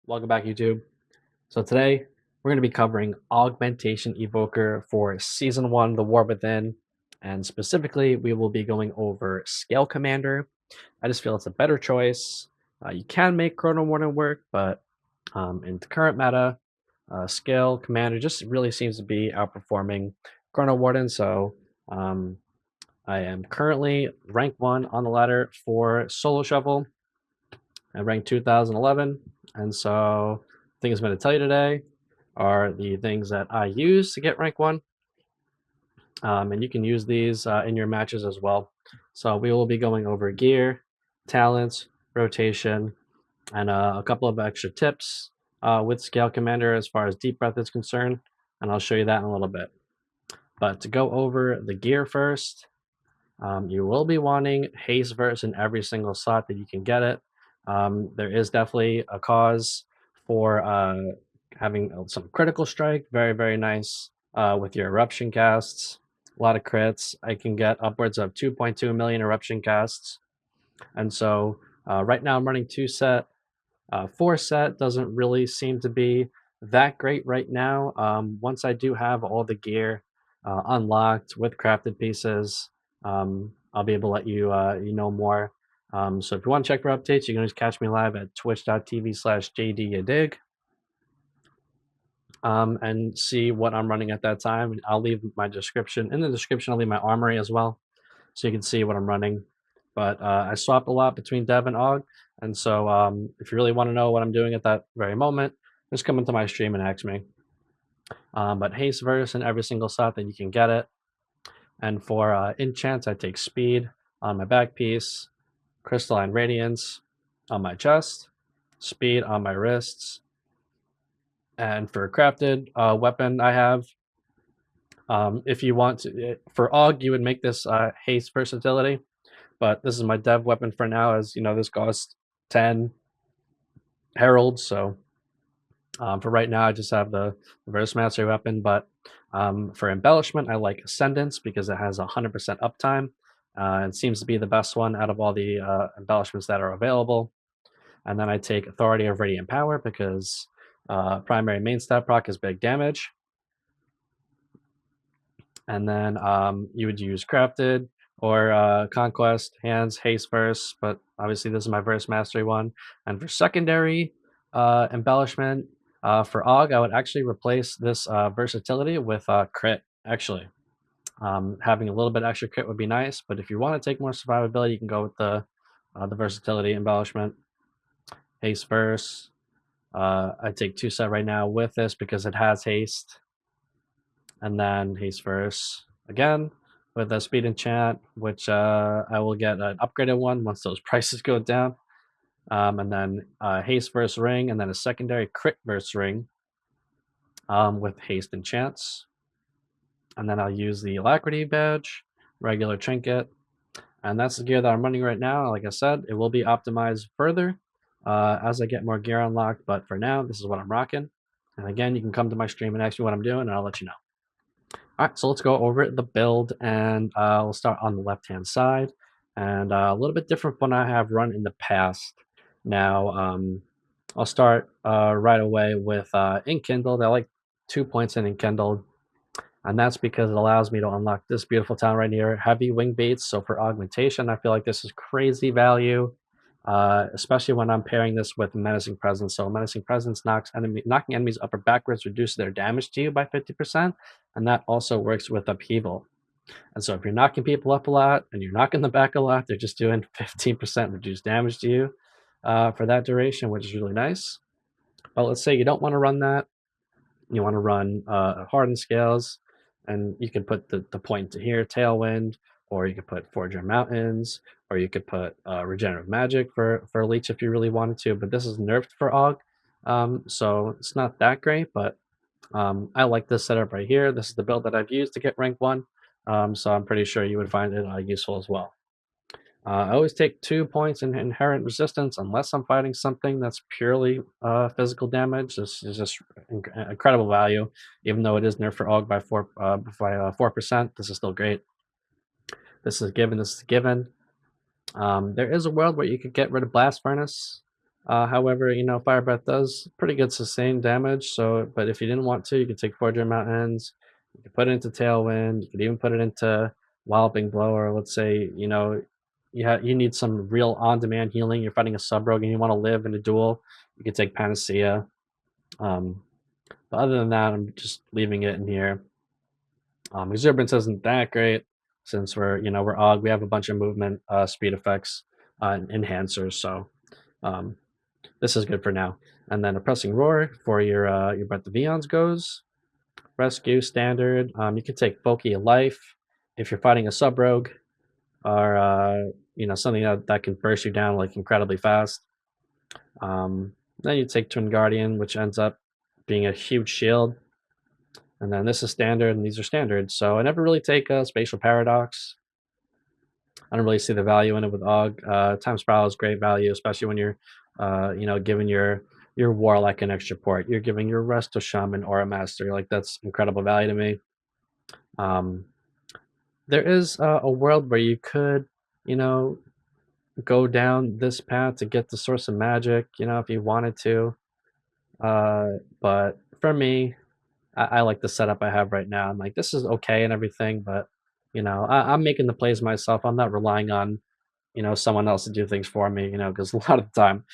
Welcome back, YouTube. So today we're going to be covering Augmentation Evoker for Season 1, The War Within, and specifically we will be going over Scale Commander. I just feel it's a better choice. You can make Chrono Warden work, but in the current meta, Scale Commander just really seems to be outperforming Chrono Warden, so um, I am currently rank 1 on the ladder for Solo Shuffle. I ranked 2011, and so things I'm going to tell you today are the things that I use to get rank 1, and you can use these in your matches as well. So we will be going over gear, talents, rotation, and a couple of extra tips with Scale Commander as far as Deep Breath is concerned, and I'll show you that in a little bit. But to go over the gear first, you will be wanting Haste Verse in every single slot that you can get it. There is definitely a cause for having some critical strike. Very, very nice with your eruption casts. A lot of crits. I can get upwards of 2.2 million eruption casts. And so right now I'm running 2 set. 4 set doesn't really seem to be that great right now. Once I do have all the gear unlocked with crafted pieces, I'll be able to let you know more. So if you want to check for updates, you can just catch me live at twitch.tv/JDYadig and see what I'm running at that time. I'll leave my description. In the description, I'll leave my armory as well, so you can see what I'm running. But I swap a lot between Dev and Aug, and so if you really want to know what I'm doing at that very moment, just come into my stream and ask me. But Haste Verse in every single slot that you can get it. And for enchants, I take Speed on my back piece, Crystalline Radiance on my chest, Speed on my wrists. And for crafted weapon, I have, if you want to, for Aug, you would make this Haste Versatility, but this is my dev weapon for now, as you know, this costs 10 Herald, so for right now, I just have the Verse Mastery weapon, but for embellishment, I like Ascendance because it has 100% uptime. It seems to be the best one out of all the embellishments that are available. And then I take Authority of Radiant Power because primary main stat proc is big damage. And then you would use Crafted or Conquest, Hands, Haste Verse, but obviously this is my Verse Mastery one. And for secondary embellishment, for Aug, I would actually replace this versatility with crit, actually. Having a little bit extra crit would be nice, but if you want to take more survivability, you can go with the versatility embellishment. Haste Verse. I take 2 set right now with this because it has haste. And then Haste Verse again with a speed enchant, which I will get an upgraded one once those prices go down. And then Haste Verse Ring, and then a secondary Crit Verse Ring with Haste enchants. And then I'll use the Alacrity Badge, regular Trinket, and that's the gear that I'm running right now. Like I said, it will be optimized further as I get more gear unlocked, but for now, this is what I'm rocking. And again, you can come to my stream and ask me what I'm doing, and I'll let you know. All right, so let's go over the build, and we'll start on the left-hand side. And a little bit different from what I have run in the past. Now, I'll start right away with Enkindled. I like 2 points in Enkindled, and that's because it allows me to unlock this beautiful talent right here, Heavy Wing Baits. So for augmentation, I feel like this is crazy value, especially when I'm pairing this with Menacing Presence. So Menacing Presence knocking enemies up or backwards, reduces their damage to you by 50%, and that also works with Upheaval. And so if you're knocking people up a lot and you're knocking them back a lot, they're just doing 15% reduced damage to you for that duration, which is really nice. But let's say you don't want to run that. You want to run Hardened Scales, and you can put the point to here, Tailwind, or you could put Forger Mountains, or you could put Regenerative Magic for Leech if you really wanted to, but this is nerfed for Aug, so it's not that great, but I like this setup right here. This is the build that I've used to get rank 1, so I'm pretty sure you would find it useful as well. I always take 2 points in inherent resistance unless I'm fighting something that's purely physical damage. This is just incredible value, even though it is nerfed for Aug by 4%. This is still great. This is given. This is given. There is a world where you could get rid of Blast Furnace, However, Fire Breath does pretty good sustained damage. So, but if you didn't want to, you could take Forger Mountains. You could put it into Tailwind. You could even put it into Walloping Blow, or let's say you need some real on-demand healing. You're fighting a sub rogue and you want to live in a duel. You could take Panacea. Um, but other than that, I'm just leaving it in here. Exuberance isn't that great since we're Og. We have a bunch of movement speed effects enhancers, so um, this is good for now. And then Oppressing Roar for your Breath of Eons goes. Rescue standard. You can take Folky Life if you're fighting a sub rogue or something that can burst you down like incredibly fast. Then you take Twin Guardian, which ends up being a huge shield. And then this is standard, and these are standard. So I never really take a Spatial Paradox. I don't really see the value in it with Og. Time Spiral is great value, especially when you're, giving your Warlock an extra port. You're giving your Resto Shaman Aura Master. Like, that's incredible value to me. There is a world where you could, go down this path to get the Source of Magic, if you wanted to. But for me, I like the setup I have right now. I'm like, this is okay and everything, but I'm making the plays myself. I'm not relying on someone else to do things for me. Because a lot of the time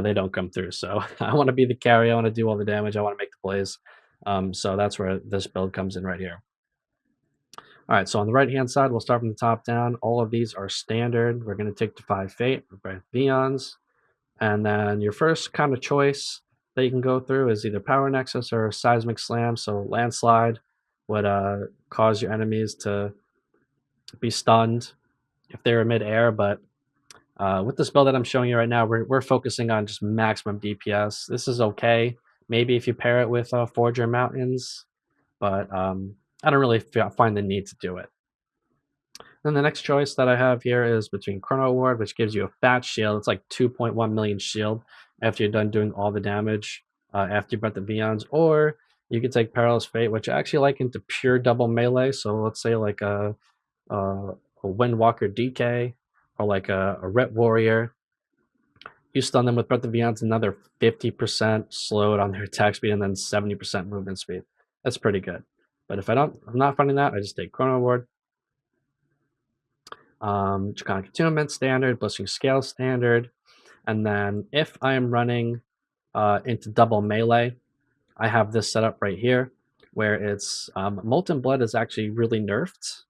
they don't come through. So I want to be the carry. I want to do all the damage. I want to make the plays. So that's where this build comes in right here. All right, so on the right-hand side, we'll start from the top down. All of these are standard. We're going to take the 5 Fate, Breath Vions, and then your first kind of choice that you can go through is either Power Nexus or Seismic Slam. So Landslide would cause your enemies to be stunned if they were mid-air, but with this build that I'm showing you right now, we're focusing on just maximum DPS. This is okay. Maybe if you pair it with Forger Mountains, but I don't really find the need to do it. Then the next choice that I have here is between Chrono Ward, which gives you a fat shield. It's like 2.1 million shield after you're done doing all the damage after you Breath the Vions, or you could take Perilous Fate, which I actually like into pure double melee. So let's say like a Windwalker DK or like a Ret Warrior. You stun them with Breath of Vions, another 50% slowed on their attack speed, and then 70% movement speed. That's pretty good. But if I'm not finding that, I just take Chrono Ward. Draconic Attunement standard, Blistering Scale standard, and then if I am running into double melee, I have this setup right here, where it's Molten Blood is actually really nerfed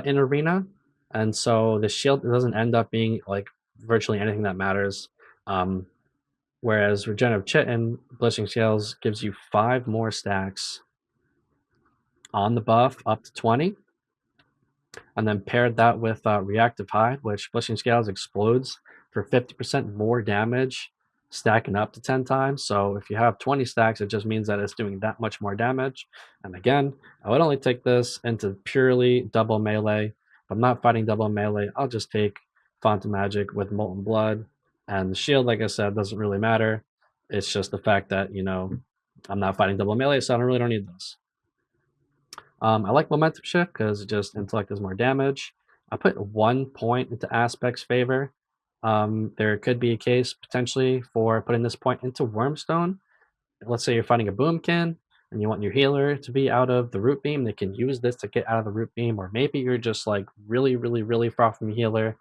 in Arena, and so the shield doesn't end up being like virtually anything that matters. Whereas Regenerative Chitin, Blistering Scales gives you 5 more stacks on the buff up to 20. And then paired that with Reactive High, which Blistering Scales explodes for 50% more damage, stacking up to 10 times. So if you have 20 stacks, it just means that it's doing that much more damage. And again, I would only take this into purely double melee. If I'm not fighting double melee, I'll just take Font of Magic with Molten Blood. And the shield, like I said, doesn't really matter. It's just the fact that, I'm not fighting double melee, so I really don't need this. I like Momentum Shift because just Intellect does more damage. I put 1 point into Aspect's favor. There could be a case potentially for putting this point into Wormstone. Let's say you're fighting a Boomkin and you want your healer to be out of the Root Beam. They can use this to get out of the Root Beam, or maybe you're just like really, really, really far from healer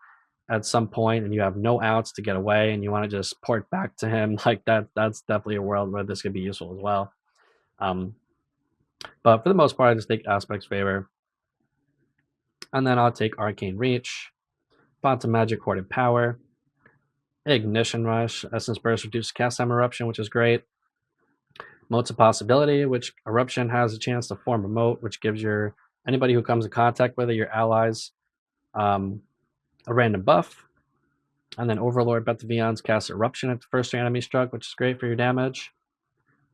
at some point and you have no outs to get away and you want to just port back to him. Like that's definitely a world where this could be useful as well. But for the most part, I just take Aspect's favor. And then I'll take Arcane Reach, Font of Magic, Hoarded Power, Ignition Rush, Essence Burst, Reduced Cast Time Eruption, which is great. Motes of Possibility, which Eruption has a chance to form a moat, which gives anybody who comes in contact with it, your allies, a random buff. And then Overlord, Breath of Vions, casts Eruption at the first enemy struck, which is great for your damage.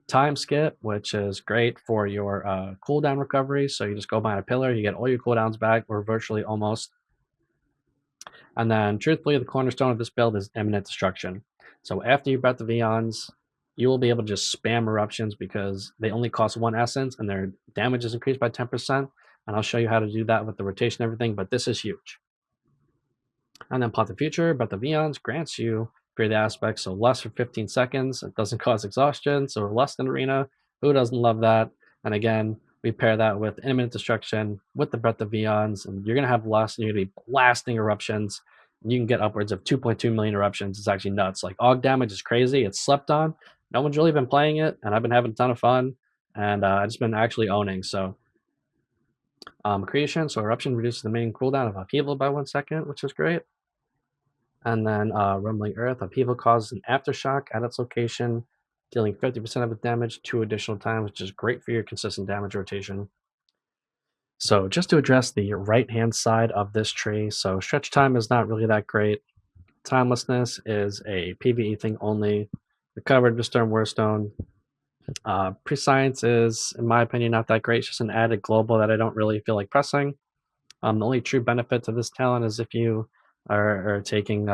Time Skip, which is great for your cooldown recovery. So you just go behind a pillar, you get all your cooldowns back, or virtually almost. And then, truthfully, the cornerstone of this build is Imminent Destruction. So after you Breath the Vions, you will be able to just spam Eruptions because they only cost 1 essence and their damage is increased by 10%. And I'll show you how to do that with the rotation and everything, but this is huge. And then Plot the Future, Breath the Vions grants you for the aspects, so less for 15 seconds. It doesn't cause exhaustion, so less than Arena. Who doesn't love that? And again, we pair that with imminent destruction with the Breath of Eons, and you're gonna have less, and you're gonna be blasting eruptions. And you can get upwards of 2.2 million eruptions. It's actually nuts. Like Aug damage is crazy. It's slept on. No one's really been playing it, and I've been having a ton of fun, and I've just been actually owning. So creation, so eruption reduces the main cooldown of upheaval by 1 second, which is great. And then rumbling earth, upheaval causes an aftershock at its location, dealing 50% of its damage 2 additional times, which is great for your consistent damage rotation. So just to address the right-hand side of this tree, so stretch time is not really that great. Timelessness is a PvE thing only. Recovered, Restore, Warstone. Prescience is, in my opinion, not that great. It's just an added global that I don't really feel like pressing. The only true benefit to this talent is if you are taking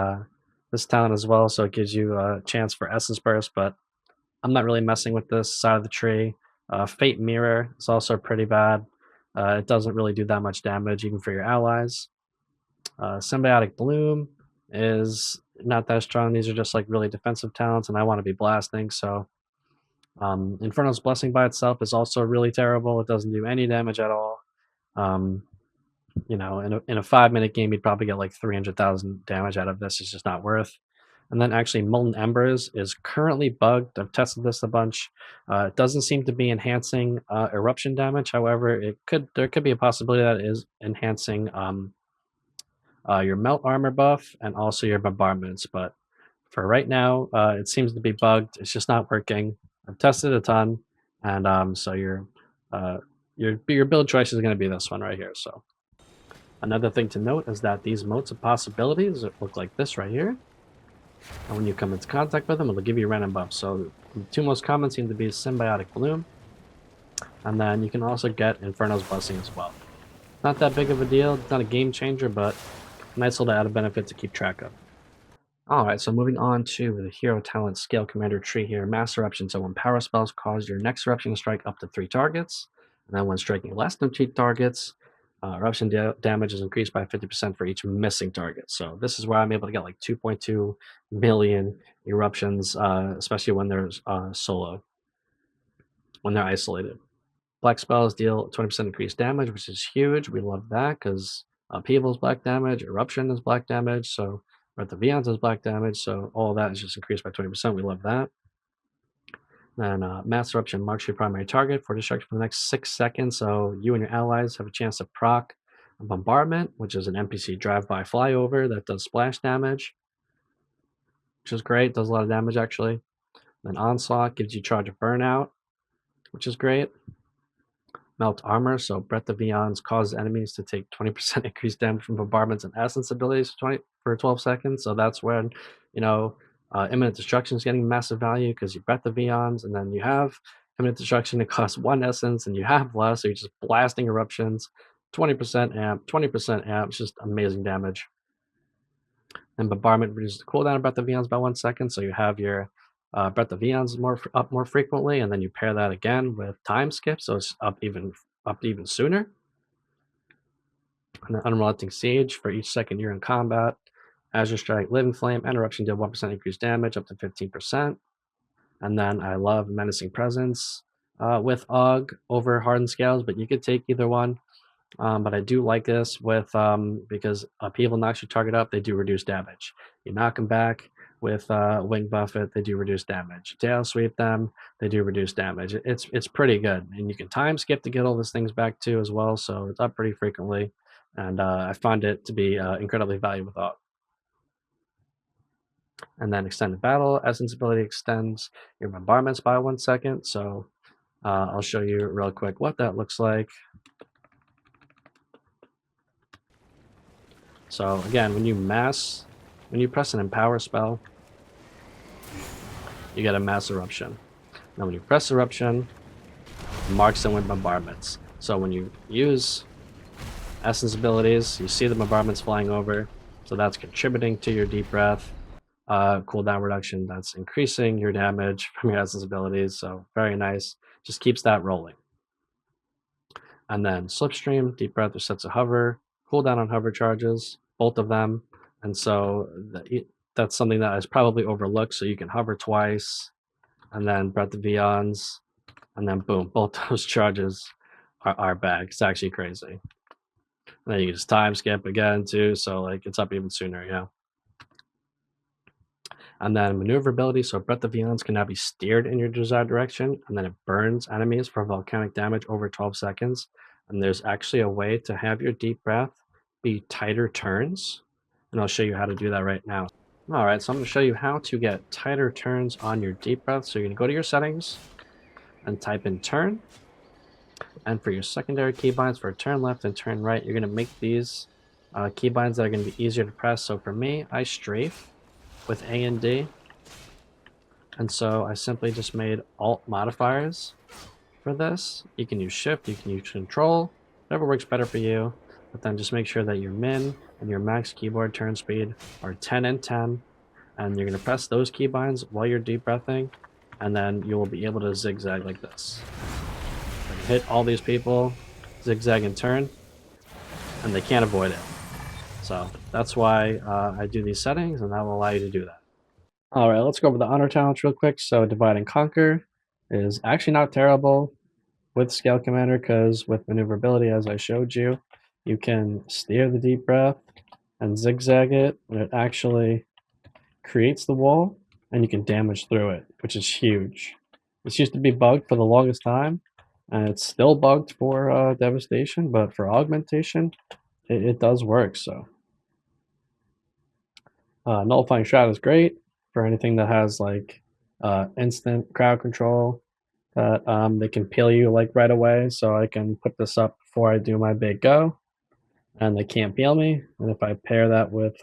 this talent as well, so it gives you a chance for Essence Burst, but I'm not really messing with this side of the tree. Fate Mirror is also pretty bad. It doesn't really do that much damage, even for your allies. Symbiotic Bloom is not that strong. These are just like really defensive talents, and I want to be blasting, so Inferno's Blessing by itself is also really terrible. It doesn't do any damage at all. In a 5-minute game, you'd probably get like 300,000 damage out of this. It's just not worth. And then actually, Molten Embers is currently bugged. I've tested this a bunch. It doesn't seem to be enhancing eruption damage. However, there could be a possibility that it is enhancing your melt armor buff and also your bombardments. But for right now, it seems to be bugged. It's just not working. I've tested a ton, and so your build choice is going to be this one right here. So another thing to note is that these motes of possibilities look like this right here. And when you come into contact with them, it'll give you a random buff. So the two most common seem to be Symbiotic Bloom, and then you can also get Inferno's Blessing as well. Not that big of a deal. It's not a game changer, but a nice little added benefit to keep track of. Alright, so moving on to the Hero Talent Scale Commander tree here. Mass Eruption. So when power spells cause your next eruption to strike up to 3 targets, and then when striking less than 2 targets, eruption damage is increased by 50% for each missing target. So this is where I'm able to get like 2.2 million eruptions, especially when there's when they're isolated. Black spells deal 20% increased damage, which is huge. We love that because upheaval is black damage, eruption is black damage, so Breath of Eons is black damage, so all of that is just increased by 20%. We love that. Then Mass Eruption marks your primary target for destruction for the next 6 seconds, so you and your allies have a chance to proc a Bombardment, which is an NPC drive-by flyover that does splash damage, which is great, does a lot of damage actually. Then Onslaught gives you charge of Burnout, which is great. Melt Armor, so Breath of Eons causes enemies to take 20% increased damage from bombardments and essence abilities for 12 seconds. So that's when, imminent destruction is getting massive value because you Breath of Eons, and then you have imminent destruction. It costs 1 essence, and you have less, so you're just blasting eruptions. 20% amp, 20% amp. It's just amazing damage. And bombardment reduces the cooldown of Breath of Eons by 1 second, so you have your Breath of Eons up more frequently, and then you pair that again with time skip, so it's up even sooner. And then Unrelenting Siege for each second you're in combat. Azure Strike, Living Flame, and Eruption deal 1% increased damage up to 15%. And then I love Menacing Presence with Aug over Hardened Scales, but you could take either one. But I do like this with because upheaval knocks your target up, they do reduce damage. You knock them back with Wing Buffet, they do reduce damage. Tail Sweep them, they do reduce damage. It's pretty good, and you can time skip to get all these things back too as well. So it's up pretty frequently, and I find it to be incredibly valuable with Aug. And then Extended Battle Essence ability extends your bombardments by 1 second. So I'll show you real quick what that looks like. So again, when you press an Empower spell, you get a Mass Eruption. Now when you press Eruption, it marks them with bombardments. So when you use Essence abilities, you see the bombardments flying over, so that's contributing to your Deep Breath cooldown reduction. That's increasing your damage from your Essence abilities, so very nice. Just keeps that rolling. And then Slipstream, Deep Breath resets a hover, cooldown on hover charges, both of them. And so that's something that is probably overlooked. So you can hover twice, and then Breath of Beyond's, and then boom, both those charges are back. It's actually crazy. And then you can just time skip again too, so like it's up even sooner, yeah. And then maneuverability, so Breath of Beyond can now be steered in your desired direction, and then it burns enemies for volcanic damage over 12 seconds. And there's actually a way to have your deep breath be tighter turns, and I'll show you how to do that right now. All right, so I'm going to show you how to get tighter turns on your deep breath. So you're going to go to your settings and type in turn. And for your secondary keybinds for turn left and turn right, you're going to make these keybinds that are going to be easier to press. So for me, I strafe with A and D. And so I simply just made alt modifiers for this. You can use shift, you can use control, whatever works better for you. But then just make sure that your min and your max keyboard turn speed are 10 and 10. And you're going to press those keybinds while you're deep breathing. And then you will be able to zigzag like this. And hit all these people, zigzag and turn, and they can't avoid it. So that's why I do these settings, and that will allow you to do that. All right, let's go over the honor challenge real quick. So divide and conquer is actually not terrible with scale commander, because with maneuverability, as I showed you, you can steer the deep breath and zigzag it, and it actually creates the wall, and you can damage through it, which is huge. This used to be bugged for the longest time, and it's still bugged for devastation, but for augmentation, it does work. So nullifying shroud is great for anything that has like instant crowd control that they can peel you like right away. So I can put this up before I do my big go, and they can't peel me. And if I pair that with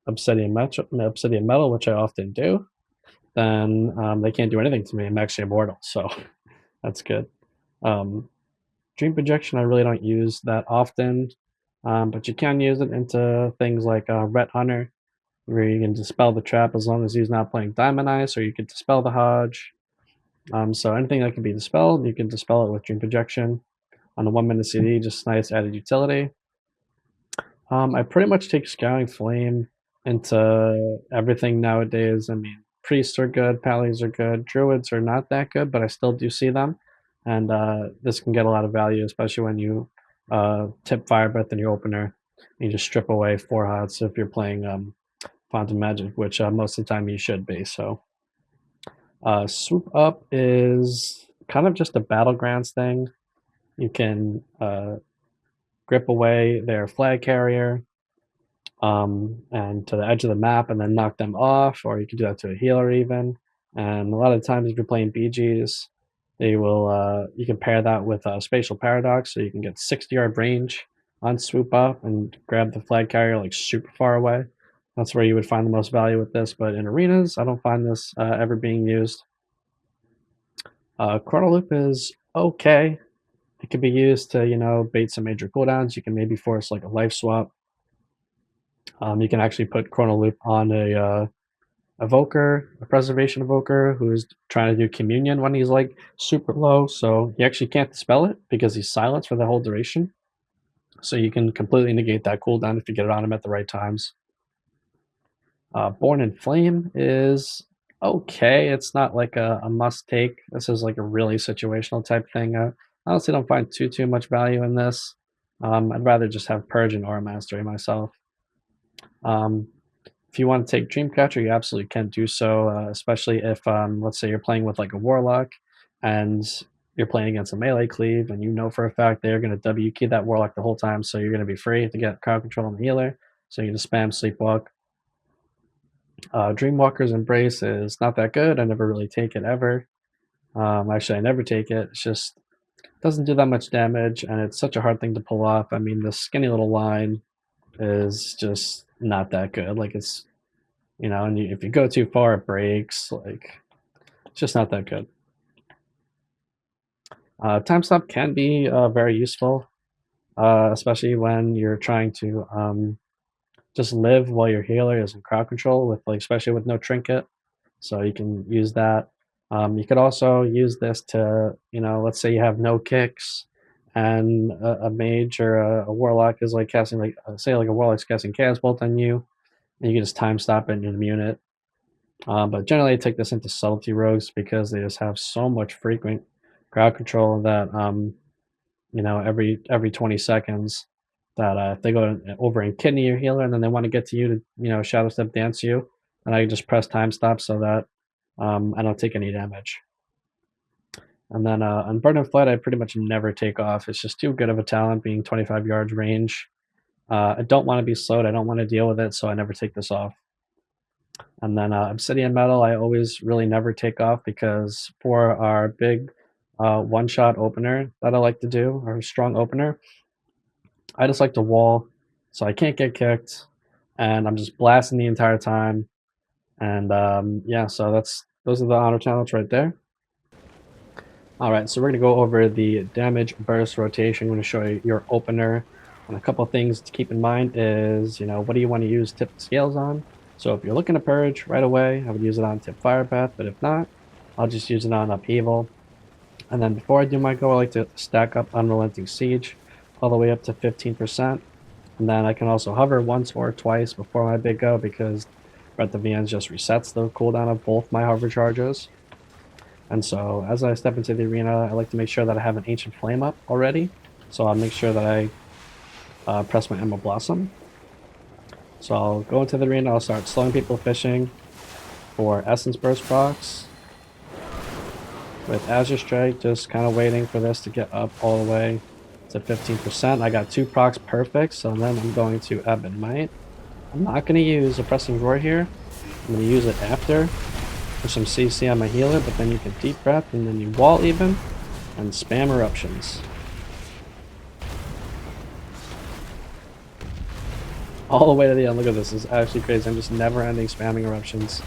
obsidian metal, which I often do, then they can't do anything to me. I'm actually immortal, so that's good. Dream projection I really don't use that often, but you can use it into things like Ret Hunter, where you can dispel the trap as long as he's not playing Diamond Ice, or you can dispel the Hodge. So anything that can be dispelled, you can dispel it with Dream Projection. On the 1 minute CD, just nice added utility. I pretty much take Scouring Flame into everything nowadays. I mean, Priests are good, Pallies are good, Druids are not that good, but I still do see them. And this can get a lot of value, especially when you tip Fire Breath in your opener. You just strip away 4 hots if you're playing Font of Magic, which most of the time you should be. So Swoop Up is kind of just a Battlegrounds thing. You can grip away their flag carrier and to the edge of the map and then knock them off, or you can do that to a healer even. And a lot of times if you're playing BGs, they will you can pair that with a Spatial Paradox, so you can get 60-yard range on Swoop Up and grab the flag carrier like super far away. That's where you would find the most value with this, but in arenas, I don't find this ever being used. Chrono Loop is okay. It can be used to, you know, bait some major cooldowns. You can maybe force like a life swap. You can actually put Chrono Loop on a evoker, a preservation evoker, who's trying to do communion when he's like super low. So he actually can't dispel it because he's silenced for the whole duration. So you can completely negate that cooldown if you get it on him at the right times. Born in Flame is okay. It's not like a must take. This is like a really situational type thing. I honestly don't find too much value in this. I'd rather just have Purge and Aura Mastery myself. If you want to take Dreamcatcher, you absolutely can do so, especially if, let's say, you're playing with like a Warlock and you're playing against a melee cleave, and you know for a fact they're going to W key that Warlock the whole time, so you're going to be free to get crowd control on the healer. So you just spam Sleepwalk. Dreamwalker's Embrace is not that good. I never really take it ever. Actually, I never take it. It's just doesn't do that much damage, and it's such a hard thing to pull off. I mean, the skinny little line is just not that good. Like it's, you know, and if you go too far, it breaks. Like it's just not that good. Time stop can be very useful, especially when you're trying to just live while your healer is in crowd control with like, especially with no trinket. So you can use that. You could also use this to, you know, let's say you have no kicks and a mage or a warlock is like casting like, say like a warlock's casting Chaos Bolt on you. You can just time stop it and immune it. But generally, I take this into subtlety rogues because they just have so much frequent crowd control that every 20 seconds that if they go over and kidney your healer and then they want to get to you to shadow step dance you, and I just press time stop so that I don't take any damage. And then on Burn and Flight, I pretty much never take off. It's just too good of a talent, being 25 yards range. I don't want to be slowed. I don't want to deal with it, so I never take this off. And then Obsidian Metal, I always really never take off because for our big one-shot opener that I like to do, or strong opener, I just like to wall so I can't get kicked, and I'm just blasting the entire time. And yeah, so those are the honor talents right there. All right, so we're going to go over the damage burst rotation. I'm going to show you your opener. And a couple of things to keep in mind is, what do you want to use tip scales on? So if you're looking to purge right away, I would use it on tip fire path, but if not, I'll just use it on upheaval. And then before I do my go, I like to stack up unrelenting siege all the way up to 15%. And then I can also hover once or twice before my big go because Breath of the Ends just resets the cooldown of both my hover charges. And so as I step into the arena, I like to make sure that I have an Ancient Flame up already. So I'll make sure that I press my Emerald Blossom. So I'll go into the arena, I'll start slowing people fishing for Essence Burst procs. With Azure Strike, just kind of waiting for this to get up all the way to 15%. I got 2 procs perfect, so then I'm going to Ebb and Might. I'm not going to use a Pressing Roar here. I'm going to use it after for some CC on my healer, but then you can deep breath and then you wall even and spam eruptions. All the way to the end. Look at this. This is actually crazy. I'm just never ending spamming eruptions.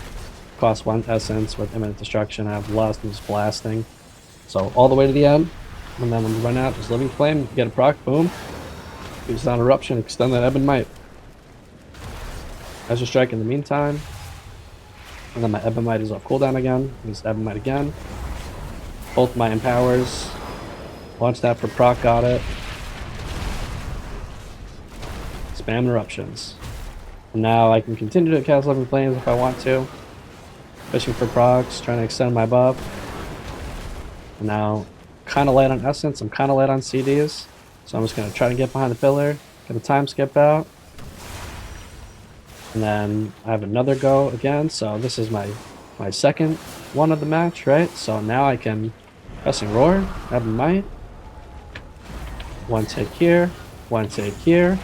Cost 1 essence with imminent destruction. I have lust and just blasting. So all the way to the end. And then when you run out, just Living Flame, get a proc, boom. Use down eruption, extend that Ebb and Might. Azure Strike in the meantime. And then my Ebb and Might is off cooldown again. Use Ebb and Might again. Both my empowers. Launch that for proc, got it. Spam eruptions. And now I can continue to cast Living Flames if I want to. Fishing for procs, trying to extend my buff. And now, kind of light on Essence, I'm kind of light on CDs. So I'm just going to try to get behind the pillar, get a time skip out. And then I have another go again, so this is my second one of the match, right? So now I can Pressing Roar, Ebb and Might. One take here, one take here,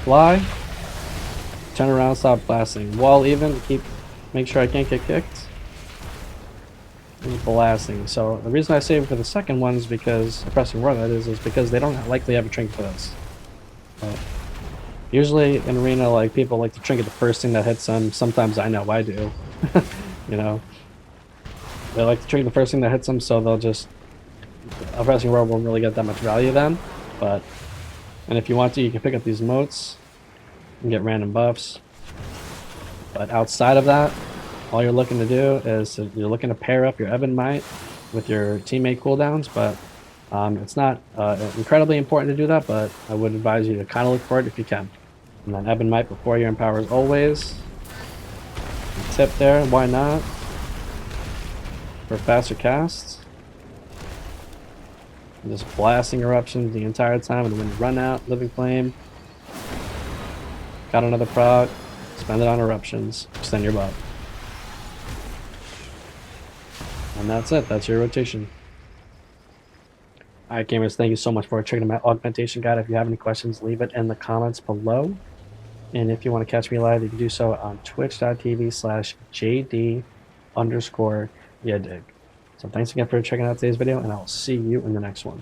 fly. Turn around, stop blasting. Wall even, make sure I can't get kicked. And blasting. So the reason I save for the second one is because, Pressing Roar that is because they don't likely have a trinket for this. But usually in arena, like, people like to trinket the first thing that hits them. Sometimes I know I do. They like to trinket the first thing that hits them, so they'll just... A Pressing Roar won't really get that much value then. And if you want to, you can pick up these motes and get random buffs. But outside of that, all you're looking to do is you're looking to pair up your Ebb and Might with your teammate cooldowns, but it's not incredibly important to do that, but I would advise you to kind of look for it if you can. And then Ebb and Might before your empowers always. Tip there, why not? For faster casts. And just blasting eruptions the entire time, and when you run out, Living Flame. Got another proc, spend it on eruptions, extend your buff. And that's it, that's your rotation. Alright gamers, thank you so much for checking out my augmentation guide. If you have any questions, leave it in the comments below. And if you want to catch me live, you can do so on twitch.tv/JD_yadig. So thanks again for checking out today's video, and I will see you in the next one.